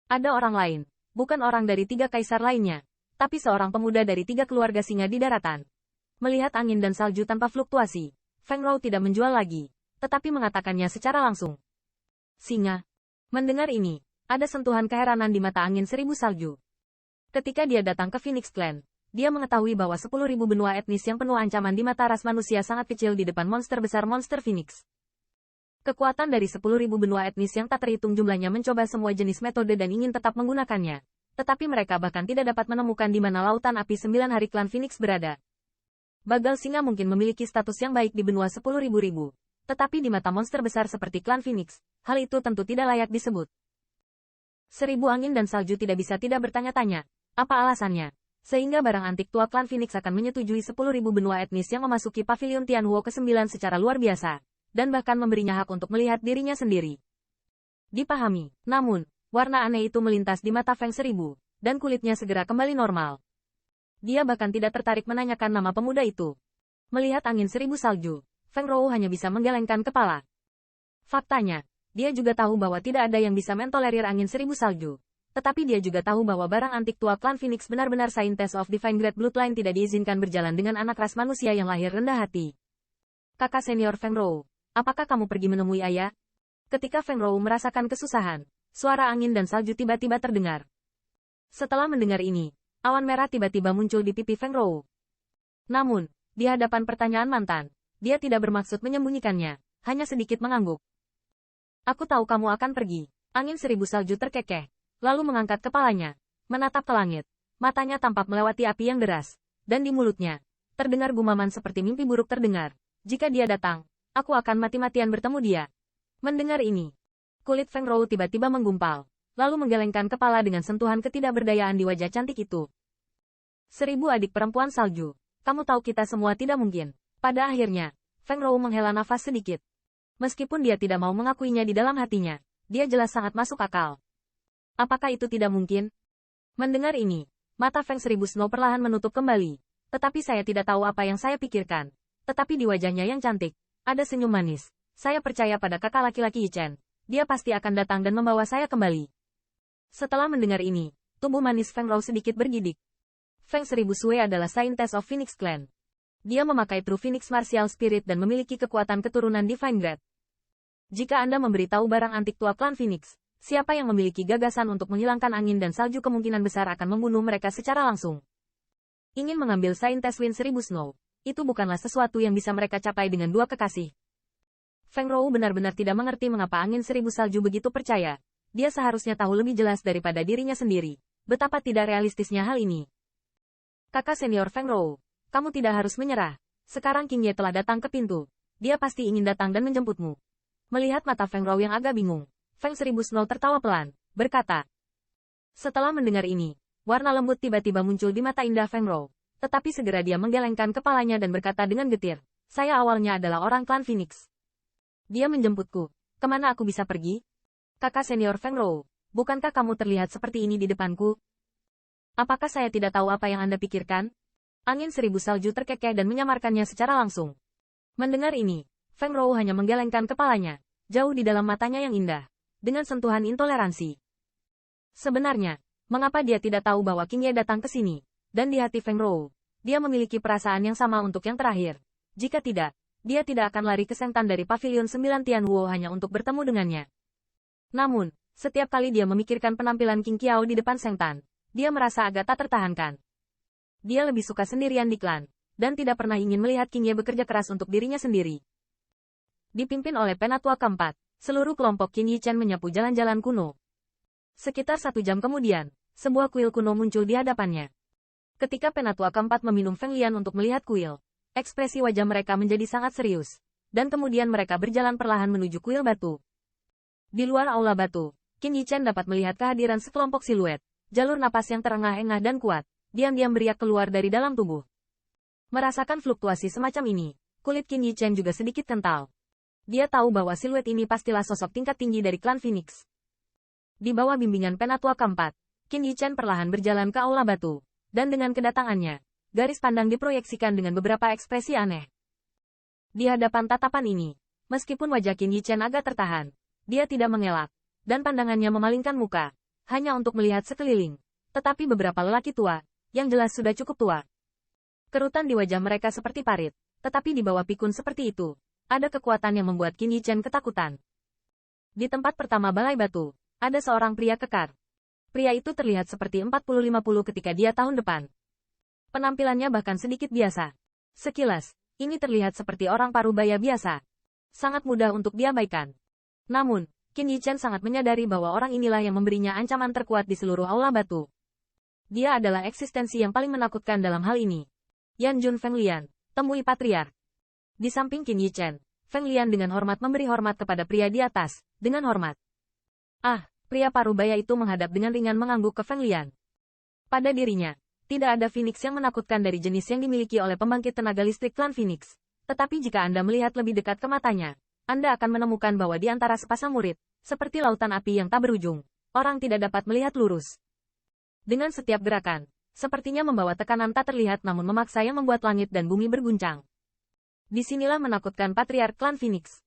Ada orang lain, bukan orang dari 3 kaisar lainnya, tapi seorang pemuda dari 3 keluarga singa di daratan. Melihat angin dan salju tanpa fluktuasi, Feng Rou tidak menjual lagi, tetapi mengatakannya secara langsung. Singa. Mendengar ini, ada sentuhan keheranan di mata angin 1000 salju. Ketika dia datang ke Phoenix Clan, dia mengetahui bahwa 10.000 benua etnis yang penuh ancaman di mata ras manusia sangat kecil di depan monster besar monster Phoenix. Kekuatan dari 10.000 benua etnis yang tak terhitung jumlahnya mencoba semua jenis metode dan ingin tetap menggunakannya. Tetapi mereka bahkan tidak dapat menemukan di mana lautan api 9 hari klan Phoenix berada. Bagal singa mungkin memiliki status yang baik di benua 10.000. Tetapi di mata monster besar seperti klan Phoenix, hal itu tentu tidak layak disebut. 1000 angin dan salju tidak bisa tidak bertanya-tanya, apa alasannya? Sehingga barang antik tua klan Phoenix akan menyetujui 10.000 benua etnis yang memasuki pavilion Tianhuo ke-9 secara luar biasa. Dan bahkan memberinya hak untuk melihat dirinya sendiri. Dipahami, namun, warna aneh itu melintas di mata Feng 1000, dan kulitnya segera kembali normal. Dia bahkan tidak tertarik menanyakan nama pemuda itu. Melihat angin 1000 salju, Feng Rou hanya bisa menggelengkan kepala. Faktanya, dia juga tahu bahwa tidak ada yang bisa mentolerir angin 1000 salju. Tetapi dia juga tahu bahwa barang antik tua klan Phoenix benar-benar Scientist of Divine Great Bloodline tidak diizinkan berjalan dengan anak ras manusia yang lahir rendah hati. Kakak senior Feng Rou. Apakah kamu pergi menemui ayah? Ketika Feng Rou merasakan kesusahan, suara angin dan salju tiba-tiba terdengar. Setelah mendengar ini, awan merah tiba-tiba muncul di pipi Feng Rou. Namun, di hadapan pertanyaan mantan, dia tidak bermaksud menyembunyikannya, hanya sedikit mengangguk. Aku tahu kamu akan pergi. Angin 1000 salju terkekeh, lalu mengangkat kepalanya, menatap ke langit. Matanya tampak melewati api yang deras, dan di mulutnya, terdengar gumaman seperti mimpi buruk terdengar. Jika dia datang, aku akan mati-matian bertemu dia. Mendengar ini, kulit Feng Rou tiba-tiba menggumpal, lalu menggelengkan kepala dengan sentuhan ketidakberdayaan di wajah cantik itu. 1000 adik perempuan salju, kamu tahu kita semua tidak mungkin. Pada akhirnya, Feng Rou menghela nafas sedikit. Meskipun dia tidak mau mengakuinya di dalam hatinya, dia jelas sangat masuk akal. Apakah itu tidak mungkin? Mendengar ini, mata Feng 1000 Snow perlahan menutup kembali. Tetapi saya tidak tahu apa yang saya pikirkan. Tetapi di wajahnya yang cantik, ada senyum manis. Saya percaya pada kakak laki-laki Yi Chen. Dia pasti akan datang dan membawa saya kembali. Setelah mendengar ini, tubuh manis Feng Rou sedikit bergidik. Feng 1000 Sui adalah Scientist of Phoenix Clan. Dia memakai True Phoenix Martial Spirit dan memiliki kekuatan keturunan Divine Grade. Jika Anda memberitahu barang antik tua klan Phoenix, siapa yang memiliki gagasan untuk menghilangkan angin dan salju kemungkinan besar akan membunuh mereka secara langsung. Ingin mengambil Scientist Wind 1000 Snow. Itu bukanlah sesuatu yang bisa mereka capai dengan dua kekasih. Feng Rou benar-benar tidak mengerti mengapa angin 1000 salju begitu percaya. Dia seharusnya tahu lebih jelas daripada dirinya sendiri. Betapa tidak realistisnya hal ini. Kakak senior Feng Rou, kamu tidak harus menyerah. Sekarang King Ye telah datang ke pintu. Dia pasti ingin datang dan menjemputmu. Melihat mata Feng Rou yang agak bingung, Feng 1000 Snow tertawa pelan, berkata. Setelah mendengar ini, warna lembut tiba-tiba muncul di mata indah Feng Rou. Tetapi segera dia menggelengkan kepalanya dan berkata dengan getir, saya awalnya adalah orang klan Phoenix. Dia menjemputku. Kemana aku bisa pergi? Kakak senior Feng Rou, bukankah kamu terlihat seperti ini di depanku? Apakah saya tidak tahu apa yang Anda pikirkan? Angin 1000 salju terkekeh dan menyamarkannya secara langsung. Mendengar ini, Feng Rou hanya menggelengkan kepalanya, jauh di dalam matanya yang indah, dengan sentuhan intoleransi. Sebenarnya, mengapa dia tidak tahu bahwa King Ye datang ke sini? Dan di hati Feng Rou, dia memiliki perasaan yang sama untuk yang terakhir. Jika tidak, dia tidak akan lari ke Sengtan dari Pavilion 9 Tianhuo hanya untuk bertemu dengannya. Namun, setiap kali dia memikirkan penampilan King Qiao di depan Sengtan, dia merasa agak tak tertahankan. Dia lebih suka sendirian di klan, dan tidak pernah ingin melihat King Ye bekerja keras untuk dirinya sendiri. Dipimpin oleh Penatua keempat, seluruh kelompok Qin Yi Chen menyapu jalan-jalan kuno. Sekitar 1 jam kemudian, sebuah kuil kuno muncul di hadapannya. Ketika Penatua keempat meminum Feng Lian untuk melihat kuil, ekspresi wajah mereka menjadi sangat serius, dan kemudian mereka berjalan perlahan menuju kuil batu. Di luar aula batu, Qin Yi Chen dapat melihat kehadiran sekelompok siluet, jalur napas yang terengah-engah dan kuat, diam-diam beriak keluar dari dalam tubuh. Merasakan fluktuasi semacam ini, kulit Qin Yi Chen juga sedikit kental. Dia tahu bahwa siluet ini pastilah sosok tingkat tinggi dari klan Phoenix. Di bawah bimbingan Penatua keempat, Qin Yi Chen perlahan berjalan ke aula batu. Dan dengan kedatangannya, garis pandang diproyeksikan dengan beberapa ekspresi aneh. Di hadapan tatapan ini, meskipun wajah Qin Yi Chen agak tertahan, dia tidak mengelak, dan pandangannya memalingkan muka, hanya untuk melihat sekeliling. Tetapi beberapa lelaki tua, yang jelas sudah cukup tua. Kerutan di wajah mereka seperti parit, tetapi di bawah pikun seperti itu, ada kekuatan yang membuat Qin Yichen ketakutan. Di tempat pertama balai batu, ada seorang pria kekar. Pria itu terlihat seperti 40-50 ketika dia tahun depan. Penampilannya bahkan sedikit biasa. Sekilas, ini terlihat seperti orang parubaya biasa. Sangat mudah untuk diabaikan. Namun, Qin Yichen sangat menyadari bahwa orang inilah yang memberinya ancaman terkuat di seluruh aula batu. Dia adalah eksistensi yang paling menakutkan dalam hal ini. Yan Jun Feng Lian, temui patriark. Di samping Qin Yichen, Feng Lian dengan hormat memberi hormat kepada pria di atas, dengan hormat. Ah, pria parubaya itu menghadap dengan ringan mengangguk ke Feng Lian. Pada dirinya, tidak ada Phoenix yang menakutkan dari jenis yang dimiliki oleh pembangkit tenaga listrik klan Phoenix. Tetapi jika Anda melihat lebih dekat ke matanya, Anda akan menemukan bahwa di antara sepasang murid, seperti lautan api yang tak berujung, orang tidak dapat melihat lurus. Dengan setiap gerakan, sepertinya membawa tekanan tak terlihat namun memaksa yang membuat langit dan bumi berguncang. Disinilah menakutkan patriark klan Phoenix.